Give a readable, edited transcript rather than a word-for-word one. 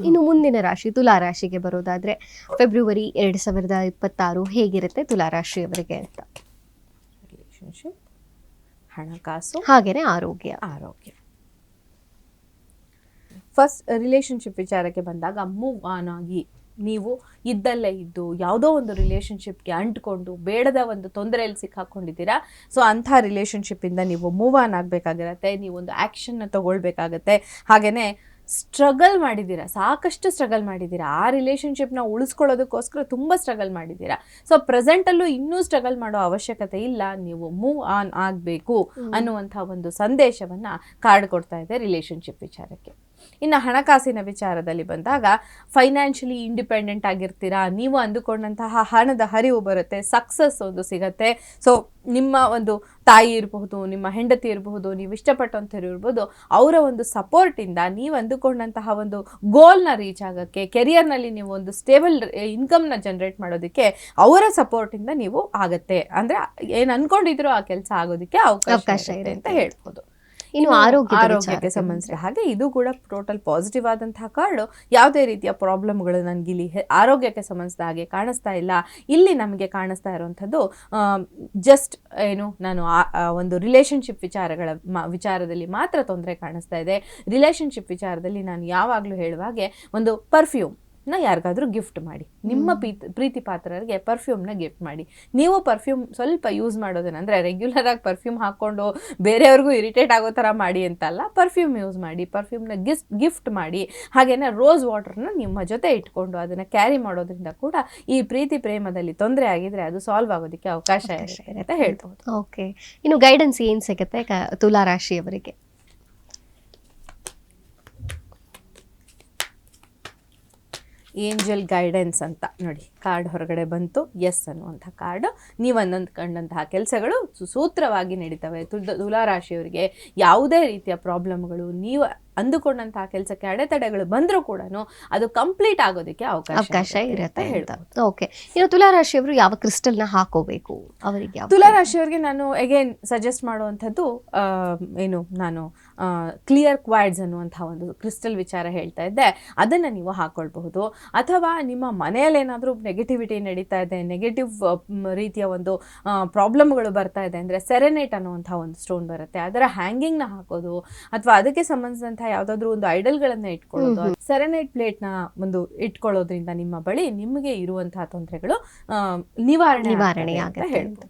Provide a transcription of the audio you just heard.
ಇನ್ನು ಮುಂದಿನ ರಾಶಿ ತುಲಾ ರಾಶಿಗೆ ಬರೋದಾದ್ರೆ ಫೆಬ್ರವರಿ 2026 ಹೇಗಿರುತ್ತೆ ತುಲಾ ರಾಶಿಯವರಿಗೆ ಅಂತ. ರಿಲೇಶನ್ಶಿಪ್, ಹಣಕಾಸು, ಹಾಗೇನೆ ಆರೋಗ್ಯ. ಫಸ್ಟ್ ರಿಲೇಶನ್ಶಿಪ್ ವಿಚಾರಕ್ಕೆ ಬಂದಾಗ ಮೂವ್ ಆನ್ ಆಗಿ ನೀವು ಇದ್ದಲ್ಲೇ ಇದ್ದು ಯಾವುದೋ ಒಂದು ರಿಲೇಶನ್ಶಿಪ್ಗೆ ಅಂಟ್ಕೊಂಡು ಬೇಡದ ಒಂದು ತೊಂದರೆಯಲ್ಲಿ ಸಿಕ್ಕಾಕೊಂಡಿದ್ದೀರಾ. ಸೊ ಅಂಥ ರಿಲೇಶನ್ಶಿಪ್ಪಿಂದ ನೀವು ಮೂವ್ ಆನ್ ಆಗಬೇಕಾಗಿರತ್ತೆ. ನೀವೊಂದು ಆ್ಯಕ್ಷನ್ನ ತಗೊಳ್ಬೇಕಾಗತ್ತೆ. ಹಾಗೆಯೇ ಸ್ಟ್ರಗಲ್ ಮಾಡಿದ್ದೀರಾ, ಸಾಕಷ್ಟು ಸ್ಟ್ರಗಲ್ ಮಾಡಿದ್ದೀರಾ, ಆ ರಿಲೇಶನ್ಶಿಪ್ನ ಉಳಿಸ್ಕೊಳ್ಳೋದಕ್ಕೋಸ್ಕರ ತುಂಬ ಸ್ಟ್ರಗಲ್ ಮಾಡಿದ್ದೀರಾ. ಸೊ ಪ್ರೆಸೆಂಟಲ್ಲೂ ಇನ್ನೂ ಸ್ಟ್ರಗಲ್ ಮಾಡೋ ಅವಶ್ಯಕತೆ ಇಲ್ಲ, ನೀವು ಮೂವ್ ಆನ್ ಆಗಬೇಕು ಅನ್ನುವಂಥ ಒಂದು ಸಂದೇಶವನ್ನು ಕಾರ್ಡ್ ಕೊಡ್ತಾ ಇದೆ ರಿಲೇಶನ್ಶಿಪ್ ವಿಚಾರಕ್ಕೆ. ಇನ್ನು ಹಣಕಾಸಿನ ವಿಚಾರದಲ್ಲಿ ಬಂದಾಗ ಫೈನಾನ್ಷಿಯಲಿ ಇಂಡಿಪೆಂಡೆಂಟ್ ಆಗಿರ್ತೀರಾ. ನೀವು ಅಂದುಕೊಂಡಂತಹ ಹಣದ ಹರಿವು ಬರುತ್ತೆ, ಸಕ್ಸಸ್ ಒಂದು ಸಿಗತ್ತೆ. ಸೊ ನಿಮ್ಮ ಒಂದು ತಾಯಿ ಇರಬಹುದು, ನಿಮ್ಮ ಹೆಂಡತಿ ಇರಬಹುದು, ನೀವು ಇಷ್ಟಪಟ್ಟಂಥವ್ರು ಇರ್ಬೋದು, ಅವರ ಒಂದು ಸಪೋರ್ಟಿಂದ ನೀವು ಅಂದುಕೊಂಡಂತಹ ಒಂದು ಗೋಲ್ನ ರೀಚ್ ಆಗೋಕ್ಕೆ, ಕೆರಿಯರ್ನಲ್ಲಿ ನೀವು ಒಂದು ಸ್ಟೇಬಲ್ ಇನ್ಕಮ್ನ ಜನರೇಟ್ ಮಾಡೋದಕ್ಕೆ ಅವರ ಸಪೋರ್ಟಿಂದ ನೀವು ಆಗತ್ತೆ. ಅಂದರೆ ಏನು ಅಂದ್ಕೊಂಡಿದ್ರು ಆ ಕೆಲಸ ಆಗೋದಕ್ಕೆ ಅವಕಾಶ ಇದೆ ಅಂತ ಹೇಳ್ಬೋದು. ಇನ್ನು ಆರೋಗ್ಯಕ್ಕೆ ಸಂಬಂಧಿಸಿದ ಹಾಗೆ ಇದು ಕೂಡ ಟೋಟಲ್ ಪಾಸಿಟಿವ್ ಆದಂತಹ ಕಾರ್ಡು. ಯಾವುದೇ ರೀತಿಯ ಪ್ರಾಬ್ಲಮ್ಗಳು ನನಗೆ ಇಲ್ಲಿ ಆರೋಗ್ಯಕ್ಕೆ ಸಂಬಂಧಿಸಿದ ಹಾಗೆ ಕಾಣಿಸ್ತಾ ಇಲ್ಲ. ಇಲ್ಲಿ ನಮಗೆ ಕಾಣಿಸ್ತಾ ಇರುವಂಥದ್ದು ಜಸ್ಟ್ ನಾನು ಒಂದು ರಿಲೇಶನ್ಶಿಪ್ ವಿಚಾರದಲ್ಲಿ ಮಾತ್ರ ತೊಂದರೆ ಕಾಣಿಸ್ತಾ ಇದೆ. ರಿಲೇಶನ್ಶಿಪ್ ವಿಚಾರದಲ್ಲಿ ನಾನು ಯಾವಾಗಲೂ ಹೇಳುವಾಗೆ ಒಂದು ಪರ್ಫ್ಯೂಮ್ ಯಾರಿಗಾದ್ರೂ ಗಿಫ್ಟ್ ಮಾಡಿ, ನಿಮ್ಮ ಪ್ರೀತಿ ಪಾತ್ರರಿಗೆ ಪರ್ಫ್ಯೂಮ್ನ ಗಿಫ್ಟ್ ಮಾಡಿ. ನೀವು ಪರ್ಫ್ಯೂಮ್ ಸ್ವಲ್ಪ ಯೂಸ್ ಮಾಡೋದೇನೆಂದರೆ ರೆಗ್ಯುಲರ್ ಆಗಿ ಪರ್ಫ್ಯೂಮ್ ಹಾಕ್ಕೊಂಡು ಬೇರೆಯವ್ರಿಗೂ ಇರಿಟೇಟ್ ಆಗೋ ಥರ ಮಾಡಿ ಅಂತಲ್ಲ, ಪರ್ಫ್ಯೂಮ್ ಯೂಸ್ ಮಾಡಿ, ಪರ್ಫ್ಯೂಮ್ನ ಗಿಫ್ಟ್ ಮಾಡಿ. ಹಾಗೇನೆ ರೋಸ್ ವಾಟರ್ನ ನಿಮ್ಮ ಜೊತೆ ಇಟ್ಕೊಂಡು ಅದನ್ನು ಕ್ಯಾರಿ ಮಾಡೋದ್ರಿಂದ ಕೂಡ ಈ ಪ್ರೀತಿ ಪ್ರೇಮದಲ್ಲಿ ತೊಂದರೆ ಆಗಿದ್ರೆ ಅದು ಸಾಲ್ವ್ ಆಗೋದಕ್ಕೆ ಅವಕಾಶ ಇದೆ ಅಂತ ಹೇಳ್ಬೋದು. ಓಕೆ, ಇನ್ನು ಗೈಡೆನ್ಸ್ ಏನು ಸಿಗುತ್ತೆ ತುಲಾ ರಾಶಿಯವರಿಗೆ? ಏಂಜಲ್ ಗೈಡೆನ್ಸ್ ಅಂತ ನೋಡಿ ಕಾರ್ಡ್ ಹೊರಗಡೆ ಬಂತು. ಎಸ್ ಅನ್ನುವಂಥ ಕಾರ್ಡು. ನೀವು ಕಂಡಂತಹ ಕೆಲಸಗಳು ಸುಸೂತ್ರವಾಗಿ ನಡೀತವೆ. ತುಲಾ ರಾಶಿಯವರಿಗೆ ಯಾವುದೇ ರೀತಿಯ ಪ್ರಾಬ್ಲಮ್ಗಳು, ನೀವು ಅಂದುಕೊಂಡಂತಹ ಕೆಲಸಕ್ಕೆ ಅಡೆತಡೆಗಳು ಬಂದರೂ ಕೂಡ ಅದು ಕಂಪ್ಲೀಟ್ ಆಗೋದಕ್ಕೆ ಅವಕಾಶ ಇರುತ್ತೆ ಹೇಳ್ಬೋದು. ಓಕೆ, ಇನ್ನು ತುಲಾ ರಾಶಿಯವರು ಯಾವ ಕ್ರಿಸ್ಟಲ್ನ ಹಾಕೋಬೇಕು ಅವರಿಗೆ? ತುಲಾ ರಾಶಿಯವರಿಗೆ ನಾನು ಅಗೇನ್ ಸಜೆಸ್ಟ್ ಮಾಡುವಂಥದ್ದು ನಾನು ಕ್ಲಿಯರ್ ಕ್ವಾಡ್ಸ್ ಅನ್ನುವಂಥ ಒಂದು ಕ್ರಿಸ್ಟಲ್ ವಿಚಾರ ಹೇಳ್ತಾ ಇದ್ದೆ, ಅದನ್ನು ನೀವು ಹಾಕ್ಕೊಳ್ಬಹುದು. ಅಥವಾ ನಿಮ್ಮ ಮನೆಯಲ್ಲಿ ಏನಾದರೂ ನೆಗೆಟಿವಿಟಿ ನಡೀತಾ ಇದೆ, ನೆಗೆಟಿವ್ ರೀತಿಯ ಒಂದು ಪ್ರಾಬ್ಲಮ್ಗಳು ಬರ್ತಾ ಇದೆ ಅಂದರೆ ಸೆರೆನೇಟ್ ಅನ್ನುವಂಥ ಒಂದು ಸ್ಟೋನ್ ಬರುತ್ತೆ, ಅದರ ಹ್ಯಾಂಗಿಂಗ್ನ ಹಾಕೋದು. ಅಥವಾ ಅದಕ್ಕೆ ಸಂಬಂಧಿಸಿದಂಥ ಯಾವುದಾದ್ರೂ ಒಂದು ಐಡಲ್ಗಳನ್ನು ಇಟ್ಕೊಳ್ಳೋದು, ಸೆರೆನೇಟ್ ಪ್ಲೇಟ್ನ ಒಂದು ಇಟ್ಕೊಳ್ಳೋದ್ರಿಂದ ನಿಮ್ಮ ಬಳಿ ನಿಮಗೆ ಇರುವಂತಹ ತೊಂದರೆಗಳು ನಿವಾರಣೆ ಆಗುತ್ತೆ ಹೇಳ್ಬೋದು.